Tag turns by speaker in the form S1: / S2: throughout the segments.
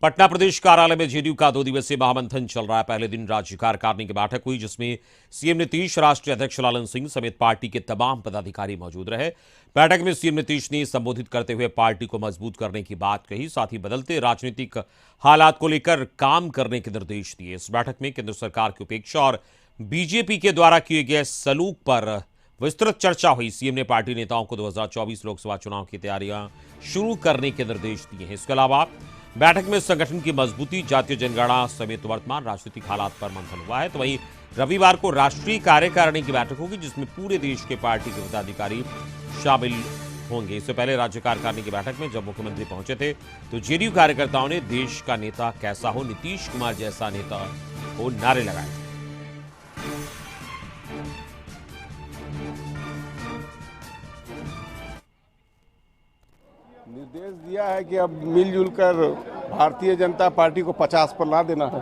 S1: पटना प्रदेश कार्यालय में जेडीयू का 2 दिवसीय महामंथन चल रहा है। पहले दिन राज्य कार्यकारिणी की बैठक हुई, जिसमें सीएम नीतीश, राष्ट्रीय अध्यक्ष लालन सिंह समेत पार्टी के तमाम पदाधिकारी मौजूद रहे। बैठक में सीएम नीतीश ने संबोधित करते हुए पार्टी को मजबूत करने की बात कही, साथ ही बदलते राजनीतिक हालात को लेकर काम करने के निर्देश दिए। इस बैठक में केंद्र सरकार की उपेक्षा और बीजेपी के द्वारा किए गए सलूक पर विस्तृत चर्चा हुई। सीएम ने पार्टी नेताओं को 2024 लोकसभा चुनाव की तैयारियां शुरू करने के निर्देश दिए हैं। इसके अलावा बैठक में संगठन की मजबूती, जातीय जनगणना समेत वर्तमान राजनीतिक हालात पर मंथन हुआ है। तो वहीं रविवार को राष्ट्रीय कार्यकारिणी की बैठक होगी, जिसमें पूरे देश के पार्टी के पदाधिकारी शामिल होंगे। इससे पहले राज्य कार्यकारिणी की बैठक में जब मुख्यमंत्री पहुंचे थे तो जेडीयू कार्यकर्ताओं ने देश का नेता कैसा हो, नीतीश कुमार जैसा नेता हो नारे लगाए।
S2: निर्देश दिया है कि अब मिलजुल कर भारतीय जनता पार्टी को 50 पर ला देना है,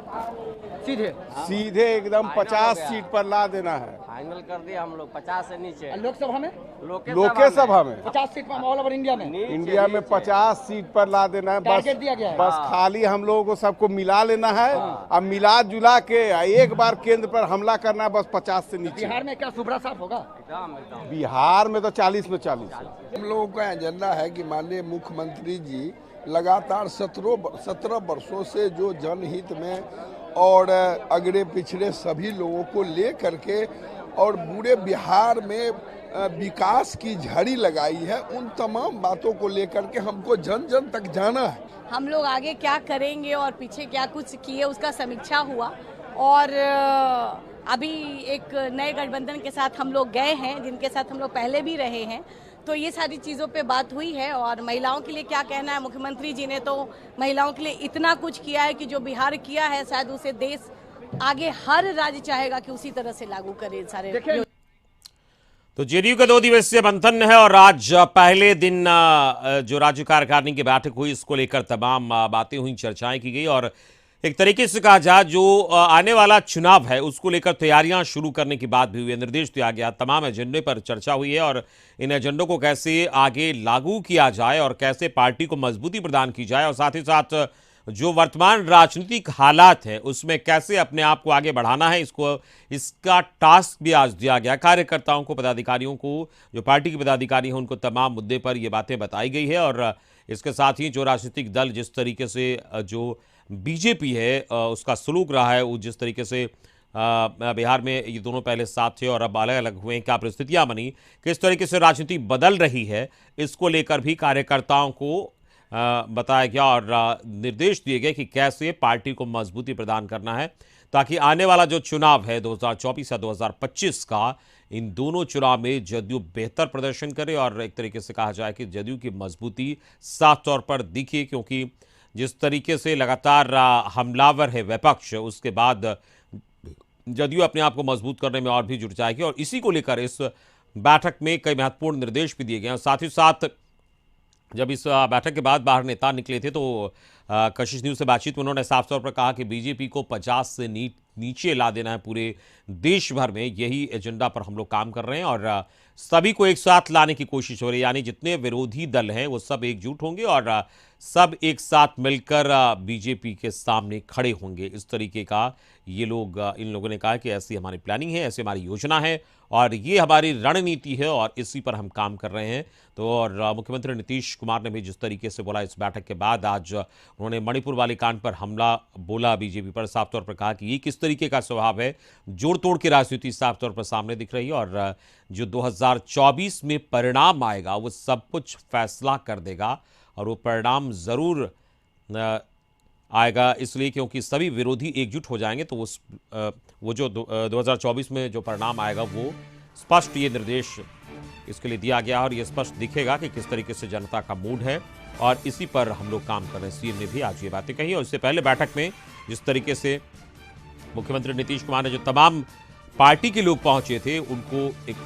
S2: सीधे एकदम 50 सीट पर ला देना है।
S3: फाइनल कर दिया हम लोग 50 से नीचे।
S2: लोकसभा में
S4: 50 सीट पर ऑल ओवर
S2: इंडिया में 50 सीट पर ला देना है।
S4: दिया गया है।
S2: बस खाली हम लोगों को सबको मिला लेना है। अब मिला जुला के एक बार केंद्र पर हमला करना है, बस 50 से नीचे।
S4: बिहार में क्या सुभ्रा साफ होगा?
S2: बिहार में तो 40 में 40।
S5: हम लोगों का एजेंडा है कि माननीय मुख्यमंत्री जी लगातार 17 वर्षों से जो जनहित में और अगड़े पिछड़े सभी लोगों को ले करके और पूरे बिहार में विकास की झड़ी लगाई है, उन तमाम बातों को लेकर के हमको जन जन तक जाना है।
S6: हम लोग आगे क्या करेंगे और पीछे क्या कुछ किए, उसका समीक्षा हुआ। और अभी एक नए गठबंधन के साथ हम लोग गए हैं, जिनके साथ हम लोग पहले भी रहे हैं, तो ये सारी चीज़ों पे बात हुई है। और महिलाओं के लिए क्या कहना है, मुख्यमंत्री जी ने तो महिलाओं के लिए इतना कुछ किया है कि जो बिहार किया है शायद उसे देश आगे हर राज्य चाहेगा कि उसी तरह से लागू करे सारे।
S1: तो जेडीयू का 2 दिवसीय मंथन है और आज पहले दिन जो राज्य कार्यकारिणी की बैठक हुई, इसको लेकर तमाम बातें हुई, चर्चाएं की गई और एक तरीके से कहा जाए जो आने वाला चुनाव है उसको लेकर तैयारियां शुरू करने की बात भी हुई है। निर्देश दिया गया, तमाम एजेंडे पर चर्चा हुई है और इन एजेंडों को कैसे आगे लागू किया जाए और कैसे पार्टी को मजबूती प्रदान की जाए और साथ ही साथ जो वर्तमान राजनीतिक हालात है उसमें कैसे अपने आप को आगे बढ़ाना है, इसका टास्क भी आज दिया गया कार्यकर्ताओं को, पदाधिकारियों को। जो पार्टी के पदाधिकारी हैं उनको तमाम मुद्दे पर ये बातें बताई गई है और इसके साथ ही जो राजनीतिक दल जिस तरीके से जो बीजेपी है उसका सलूक रहा है, वो जिस तरीके से बिहार में ये दोनों पहले साथ थे और अब अलग अलग हुए, क्या परिस्थितियां बनी, किस तरीके से राजनीति बदल रही है, इसको लेकर भी कार्यकर्ताओं को बताया गया और निर्देश दिए गए कि कैसे पार्टी को मजबूती प्रदान करना है ताकि आने वाला जो चुनाव है 2024 या 2025 का, इन दोनों चुनाव में जदयू बेहतर प्रदर्शन करे और एक तरीके से कहा जाए कि जदयू की मजबूती साफ तौर पर दिखे। क्योंकि जिस तरीके से लगातार हमलावर है विपक्ष, उसके बाद जदयू अपने आप को मजबूत करने में और भी जुट जाएगी और इसी को लेकर इस बैठक में कई महत्वपूर्ण निर्देश भी दिए गए हैं। साथ ही साथ जब इस बैठक के बाद बाहर नेता निकले थे तो कशिश न्यूज़ से बातचीत में उन्होंने साफ तौर पर कहा कि बीजेपी को 50 से नीचे ला देना है पूरे देश भर में। यही एजेंडा पर हम लोग काम कर रहे हैं और सभी को एक साथ लाने की कोशिश हो रही है, यानी जितने विरोधी दल हैं वो सब एकजुट होंगे और सब एक साथ मिलकर बीजेपी के सामने खड़े होंगे। इस तरीके का ये लोग, इन लोगों ने कहा कि ऐसी हमारी प्लानिंग है, ऐसी हमारी योजना है और ये हमारी रणनीति है और इसी पर हम काम कर रहे हैं। तो और मुख्यमंत्री नीतीश कुमार ने भी जिस तरीके से बोला इस बैठक के बाद, आज उन्होंने मणिपुर वाले कांड पर हमला बोला बीजेपी पर, साफ तौर पर कहा कि ये किस तरीके का स्वभाव है, जोड़ तोड़ की राजनीति साफ तौर पर सामने दिख रही है और जो 2024 में परिणाम आएगा वो सब कुछ फैसला कर देगा और वो परिणाम जरूर आएगा, इसलिए क्योंकि सभी विरोधी एकजुट हो जाएंगे तो वो जो 2024 में जो परिणाम आएगा वो स्पष्ट, ये निर्देश इसके लिए दिया गया और ये स्पष्ट दिखेगा कि किस तरीके से जनता का मूड है और इसी पर हम लोग काम कर रहे हैं। सीएम ने भी आज ये बातें कही और इससे पहले बैठक में जिस तरीके से मुख्यमंत्री नीतीश कुमार ने जो तमाम पार्टी के लोग पहुंचे थे उनको एक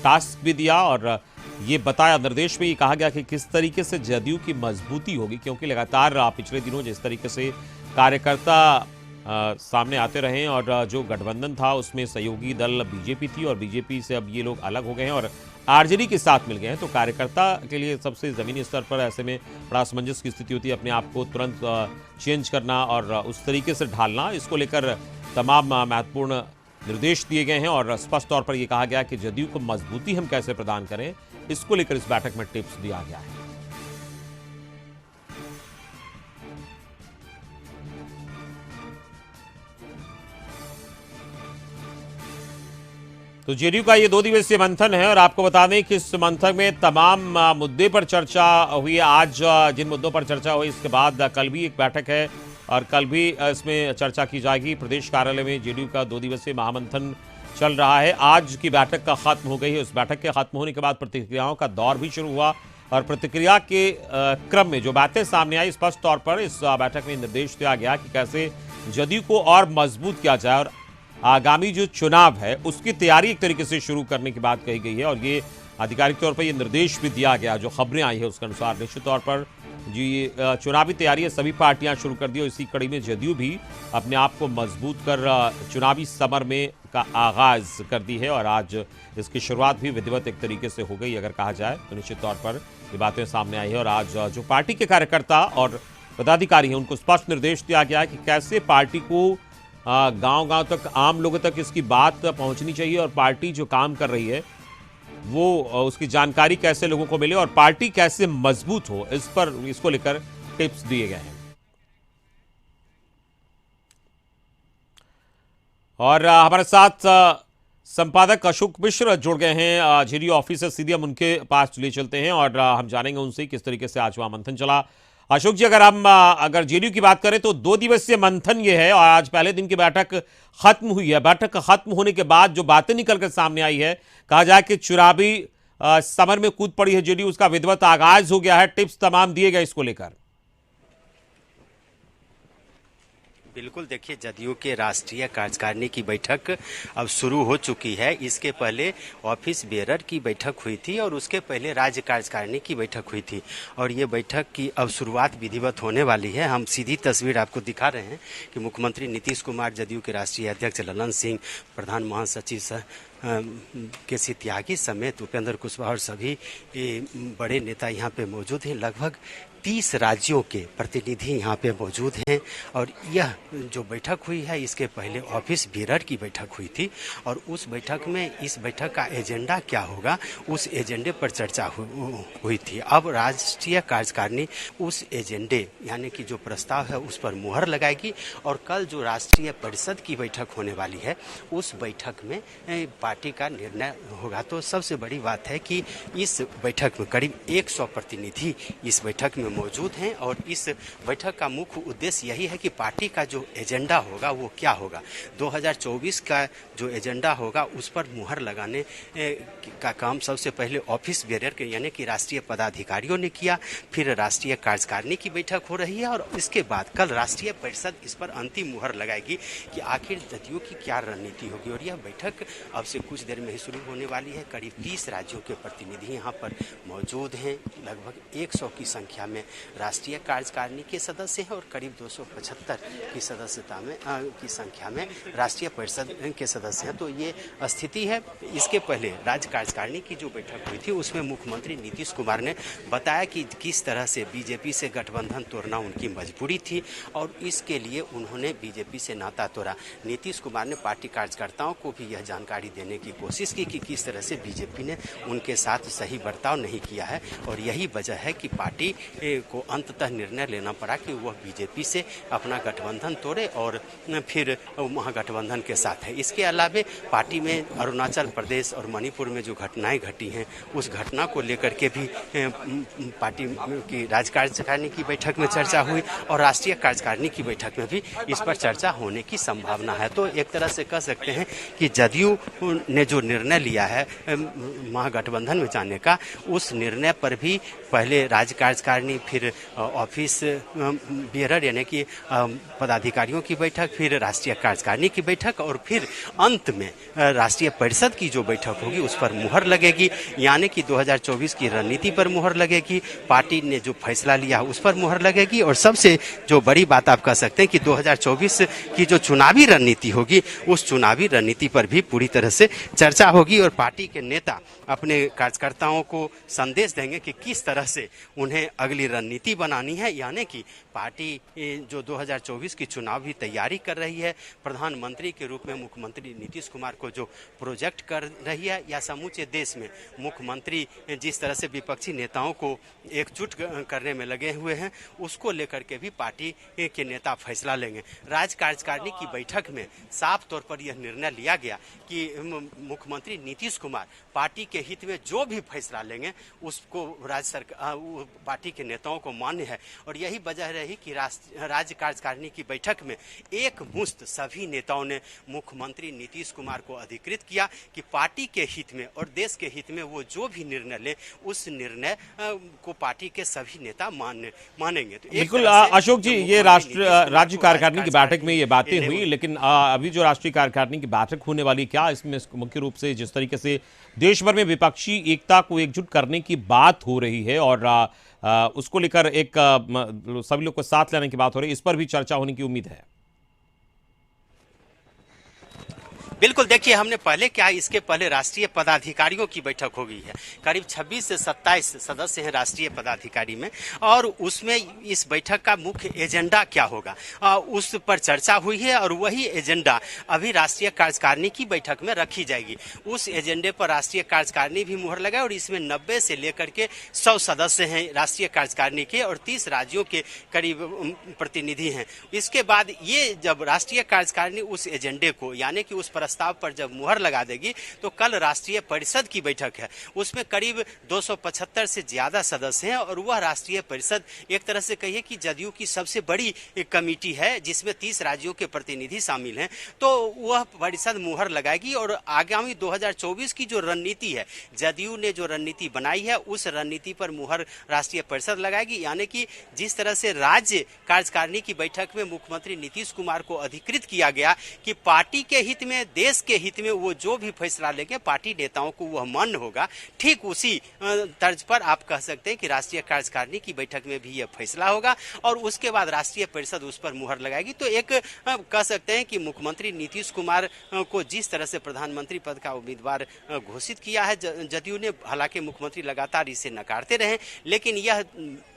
S1: टास्क भी दिया और ये बताया, निर्देश में ये कहा गया कि किस तरीके से जदयू की मजबूती होगी। क्योंकि लगातार पिछले दिनों जिस तरीके से कार्यकर्ता सामने आते रहे और जो गठबंधन था उसमें सहयोगी दल बीजेपी थी और बीजेपी से अब ये लोग अलग हो गए हैं और आरजेडी के साथ मिल गए हैं। तो कार्यकर्ता के लिए सबसे जमीनी स्तर पर ऐसे में बड़ा असमंजस की स्थिति होती है, अपने आप को तुरंत चेंज करना और उस तरीके से ढालना। इसको लेकर तमाम महत्वपूर्ण निर्देश दिए गए हैं और स्पष्ट तौर पर यह कहा गया कि जदयू को मजबूती हम कैसे प्रदान करें, इसको लेकर इस बैठक में टिप्स दिया गया है। तो जेडीयू का ये 2 दिवसीय मंथन है और आपको बता दें कि इस मंथन में तमाम मुद्दे पर चर्चा हुई है। आज जिन मुद्दों पर चर्चा हुई, इसके बाद कल भी एक बैठक है और कल भी इसमें चर्चा की जाएगी। प्रदेश कार्यालय में जेडीयू का 2 दिवसीय महामंथन चल रहा है। आज की बैठक का खत्म हो गई है। उस बैठक के खत्म होने के बाद प्रतिक्रियाओं का दौर भी शुरू हुआ और प्रतिक्रिया के क्रम में जो बातें सामने आई, स्पष्ट तौर पर इस बैठक में निर्देश दिया गया कि कैसे जदयू को और मजबूत किया जाए और आगामी जो चुनाव है उसकी तैयारी एक तरीके से शुरू करने की बात कही गई है। और ये आधिकारिक तौर पर ये निर्देश भी दिया गया, जो खबरें आई है उसके अनुसार निश्चित तौर पर जी चुनावी तैयारी सभी पार्टियां शुरू कर दी और इसी कड़ी में जदयू भी अपने आप को मजबूत कर चुनावी समर में का आगाज कर दी है और आज इसकी शुरुआत भी विधिवत एक तरीके से हो गई अगर कहा जाए तो। निश्चित तौर पर ये बातें सामने आई है और आज जो पार्टी के कार्यकर्ता और पदाधिकारी हैं उनको स्पष्ट निर्देश दिया गया कि कैसे पार्टी को गांव-गांव तक, आम लोगों तक इसकी बात पहुंचनी चाहिए और पार्टी जो काम कर रही है वो उसकी जानकारी कैसे लोगों को मिले और पार्टी कैसे मजबूत हो, इस पर इसको लेकर टिप्स दिए गए हैं। और हमारे साथ संपादक अशोक मिश्र जुड़ गए हैं जेडीयू ऑफिस से। सीधे हम उनके पास ले चलते हैं और हम जानेंगे उनसे किस तरीके से आज वहां मंथन चला। अशोक जी, अगर जेडीयू की बात करें तो 2 दिवसीय मंथन ये है और आज पहले दिन की बैठक खत्म हुई है। बैठक खत्म होने के बाद जो बातें निकलकर सामने आई है, कहा जाए कि चुनावी समर में कूद पड़ी है जेडीयू, उसका विधिवत आगाज हो गया है, टिप्स तमाम दिए गए इसको लेकर।
S7: बिल्कुल, देखिए जदयू के राष्ट्रीय कार्यकारिणी की बैठक अब शुरू हो चुकी है। इसके पहले ऑफिस बेरर की बैठक हुई थी और उसके पहले राज्य कार्यकारिणी की बैठक हुई थी और ये बैठक की अब शुरुआत विधिवत होने वाली है। हम सीधी तस्वीर आपको दिखा रहे हैं कि मुख्यमंत्री नीतीश कुमार, जदयू के राष्ट्रीय अध्यक्ष ललन सिंह, प्रधान महासचिव केसी त्यागी समेत उपेंद्र कुशवाहा और सभी बड़े नेता यहाँ पे मौजूद हैं। लगभग 30 राज्यों के प्रतिनिधि यहाँ पे मौजूद हैं और यह जो बैठक हुई है इसके पहले ऑफिस बेरर की बैठक हुई थी और उस बैठक में इस बैठक का एजेंडा क्या होगा उस एजेंडे पर चर्चा हुई थी। अब राष्ट्रीय कार्यकारिणी उस एजेंडे यानी कि जो प्रस्ताव है उस पर मुहर लगाएगी और कल जो राष्ट्रीय परिषद की बैठक होने वाली है उस बैठक में पार्टी का निर्णय होगा। तो सबसे बड़ी बात है कि इस बैठक में करीब 100 प्रतिनिधि इस बैठक में मौजूद हैं और इस बैठक का मुख्य उद्देश्य यही है कि पार्टी का जो एजेंडा होगा वो क्या होगा। 2024 का जो एजेंडा होगा उस पर मुहर लगाने का काम सबसे पहले ऑफिस बेरर के यानी कि राष्ट्रीय पदाधिकारियों ने किया, फिर राष्ट्रीय कार्यकारिणी की बैठक हो रही है और इसके बाद कल राष्ट्रीय परिषद इस पर अंतिम मुहर लगाएगी कि आखिर जदयू की क्या रणनीति होगी। और यह बैठक अब से कुछ देर में ही शुरू होने वाली है। करीब 30 राज्यों के प्रतिनिधि यहाँ पर मौजूद हैं। लगभग 100 की संख्या में राष्ट्रीय कार्यकारिणी के सदस्य हैं और करीब 275 की सदस्यता में की संख्या में राष्ट्रीय परिषद के सदस्य हैं। तो ये स्थिति है। इसके पहले राज्य कार्यकारिणी की जो बैठक हुई थी उसमें मुख्यमंत्री नीतीश कुमार ने बताया कि किस तरह से बीजेपी से गठबंधन तोड़ना उनकी मजबूरी थी और इसके लिए उन्होंने बीजेपी से नाता तोड़ा। नीतीश कुमार ने पार्टी कार्यकर्ताओं को भी यह जानकारी देने की कोशिश की कि किस तरह से बीजेपी ने उनके साथ सही बर्ताव नहीं किया है और यही वजह है कि पार्टी को अंततः निर्णय लेना पड़ा कि वह बीजेपी से अपना गठबंधन तोड़े और फिर महागठबंधन के साथ है। इसके अलावे पार्टी में अरुणाचल प्रदेश और मणिपुर में जो घटनाएं घटी हैं उस घटना को लेकर के भी पार्टी की राज्य कार्यकारिणी की बैठक में चर्चा हुई और राष्ट्रीय कार्यकारिणी की बैठक में भी इस पर चर्चा होने की संभावना है। तो एक तरह से कह सकते हैं कि जदयू ने जो निर्णय लिया है महागठबंधन में जाने का, उस निर्णय पर भी पहले राज्य कार्यकारिणी फिर ऑफिस बेयरर यानी कि पदाधिकारियों की बैठक, फिर राष्ट्रीय कार्यकारिणी की बैठक और फिर अंत में राष्ट्रीय परिषद की जो बैठक होगी उस पर मुहर लगेगी। यानी कि 2024 की रणनीति पर मुहर लगेगी, पार्टी ने जो फैसला लिया उस पर मुहर लगेगी और सबसे जो बड़ी बात आप कह सकते हैं कि 2024 की जो चुनावी रणनीति होगी उस चुनावी रणनीति पर भी पूरी तरह से चर्चा होगी और पार्टी के नेता अपने कार्यकर्ताओं को संदेश देंगे कि किस तरह से उन्हें अगली रणनीति बनानी है। यानी कि पार्टी जो 2024 की चुनावी तैयारी कर रही है, प्रधानमंत्री के रूप में मुख्यमंत्री नीतीश कुमार को जो प्रोजेक्ट कर रही है, या समूचे देश में मुख्यमंत्री जिस तरह से विपक्षी नेताओं को एकजुट करने में लगे हुए हैं, उसको लेकर के भी पार्टी के नेता फैसला लेंगे। राज्य कार्यकारिणी की बैठक में साफ तौर पर यह निर्णय लिया गया कि मुख्यमंत्री नीतीश कुमार पार्टी के हित में जो भी फैसला लेंगे उसको राज्य सरकार पार्टी के नेताओं को मान्य है। और यही वजह रही कि राज्य कार्यकारिणी की बैठक में एक मुश्त सभी नेताओं ने मुख्यमंत्री नीतीश कुमार को अधिकृत किया कि पार्टी के हित में और देश के हित में वो जो भी निर्णय ले उस निर्णय को पार्टी के सभी नेता मानेंगे। तो
S1: बिल्कुल अशोक जी, ये राज्य कार्यकारिणी की बैठक में ये बातें हुई, लेकिन अभी जो राष्ट्रीय कार्यकारिणी की बैठक होने वाली, क्या इसमें मुख्य रूप से जिस तरीके से देश भर में विपक्षी एकता को एकजुट करने की बात हो रही है और उसको लेकर एक सभी लोग को साथ लेने की बात हो रही है, इस पर भी चर्चा होने की उम्मीद है?
S7: बिल्कुल, देखिए हमने पहले क्या, इसके पहले राष्ट्रीय पदाधिकारियों की बैठक हो गई है। करीब 26 से 27 सदस्य हैं राष्ट्रीय पदाधिकारी में, और उसमें इस बैठक का मुख्य एजेंडा क्या होगा उस पर चर्चा हुई है और वही एजेंडा अभी राष्ट्रीय कार्यकारिणी की बैठक में रखी जाएगी। उस एजेंडे पर राष्ट्रीय कार्यकारिणी भी मुहर लगाए और इसमें 90 से लेकर के 100 सदस्य हैं राष्ट्रीय कार्यकारिणी के और 30 राज्यों के करीब प्रतिनिधि हैं। इसके बाद ये जब राष्ट्रीय कार्यकारिणी उस एजेंडे को यानी कि उस प्रस्ताव पर जब मुहर लगा देगी तो कल राष्ट्रीय परिषद की बैठक है, उसमें करीब 275 से ज्यादा सदस्य हैं और वह राष्ट्रीय परिषद एक तरह से कहिए कि जदयू की सबसे बड़ी एक कमेटी है जिसमें 30 राज्यों के प्रतिनिधि शामिल हैं। तो वह परिषद मुहर लगाएगी और आगामी 2024 की जो रणनीति है, जदयू ने जो रणनीति बनाई है उस रणनीति पर मुहर राष्ट्रीय परिषद लगाएगी। यानी कि जिस तरह से राज्य कार्यकारिणी की बैठक में मुख्यमंत्री नीतीश कुमार को अधिकृत किया गया कि पार्टी के हित में, देश के हित में वो जो भी फैसला लेंगे पार्टी नेताओं को वह मान्य होगा, ठीक उसी तर्ज पर आप कह सकते हैं कि राष्ट्रीय कार्यकारिणी की बैठक में भी यह फैसला होगा और उसके बाद राष्ट्रीय परिषद उस पर मुहर लगाएगी। तो एक कह सकते हैं कि मुख्यमंत्री नीतीश कुमार को जिस तरह से प्रधानमंत्री पद का उम्मीदवार घोषित किया है जदयू ने, हालांकि मुख्यमंत्री लगातार इसे नकारते रहे, लेकिन यह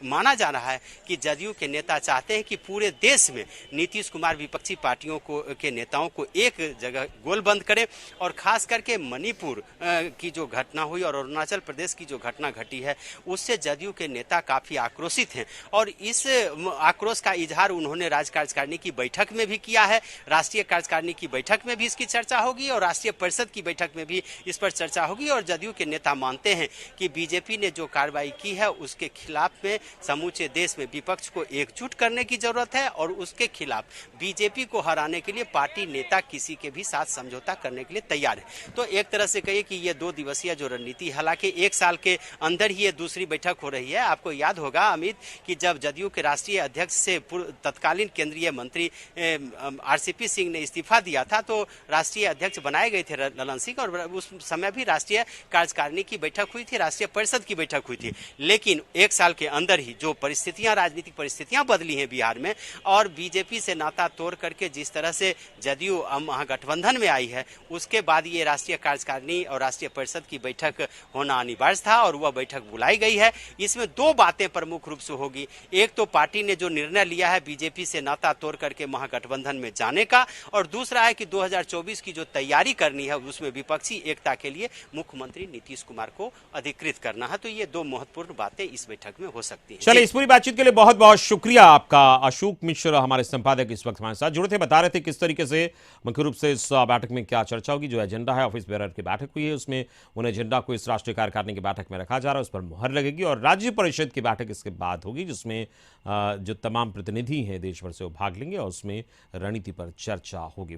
S7: माना जा रहा है कि जदयू के नेता चाहते हैं कि पूरे देश में नीतीश कुमार विपक्षी पार्टियों के नेताओं को एक जगह गोलबंद करे और खास करके मणिपुर की जो घटना हुई और अरुणाचल प्रदेश की जो घटना घटी है उससे जदयू के नेता काफी आक्रोशित हैं और इस आक्रोश का इजहार उन्होंने राज्य कार्यकारिणी की बैठक में भी किया है। राष्ट्रीय कार्यकारिणी की बैठक में भी इसकी चर्चा होगी और राष्ट्रीय परिषद की बैठक में भी इस पर चर्चा होगी और जदयू के नेता मानते हैं कि बीजेपी ने जो कार्रवाई की है उसके खिलाफ में समूचे देश में विपक्ष को एकजुट करने की जरूरत है और उसके खिलाफ बीजेपी को हराने के लिए पार्टी नेता किसी के भी साथ समझौता करने के लिए तैयार है। तो एक तरह से कहिए कि ये 2 दिवसीय जो रणनीति, हालांकि 1 साल के अंदर ही ये दूसरी बैठक हो रही है। आपको याद होगा अमित कि जब जदयू के राष्ट्रीय अध्यक्ष से तत्कालीन केंद्रीय मंत्री आरसीपी सिंह ने इस्तीफा दिया था तो राष्ट्रीय अध्यक्ष बनाए गए थे ललन सिंह और उस समय भी राष्ट्रीय कार्यकारिणी की बैठक हुई थी, राष्ट्रीय परिषद की बैठक हुई थी। लेकिन 1 साल के अंदर ही जो परिस्थितियां, राजनीतिक परिस्थितियां बदली हैं बिहार में और बीजेपी से नाता तोड़ करके जिस तरह से जदयू महागठबंधन में आई है उसके बाद ये राष्ट्रीय कार्यकारिणी और राष्ट्रीय परिषद की बैठक होना अनिवार्य था और वह बैठक बुलाई गई है। इसमें 2 बातें प्रमुख रूप से होगी। एक तो पार्टी ने जो निर्णय लिया है बीजेपी से नाता तोड़ करके महागठबंधन में जाने का और दूसरा है कि 2024 की जो तैयारी करनी है उसमें विपक्षी एकता के लिए मुख्यमंत्री नीतीश कुमार को अधिकृत करना है। तो ये 2 महत्वपूर्ण बातें इस बैठक में हो सकती हैं।
S1: चलिए, इस पूरी बातचीत के लिए बहुत बहुत शुक्रिया आपका। अशोक मिश्र हमारे संपादक इस वक्त हमारे साथ जुड़े थे, बता रहे थे किस तरीके से मुख्य रूप से इस बैठक में क्या चर्चा होगी। जो एजेंडा है ऑफिस बेयरर की बैठक हुई है उसमें उन एजेंडा को इस राष्ट्रीय कार्यकारिणी की बैठक में रखा जा रहा है, उस पर मुहर लगेगी और राज्य परिषद की बैठक इसके बाद होगी जिसमें जो तमाम प्रतिनिधि हैं देश भर से वो भाग लेंगे और उसमें रणनीति पर चर्चा होगी।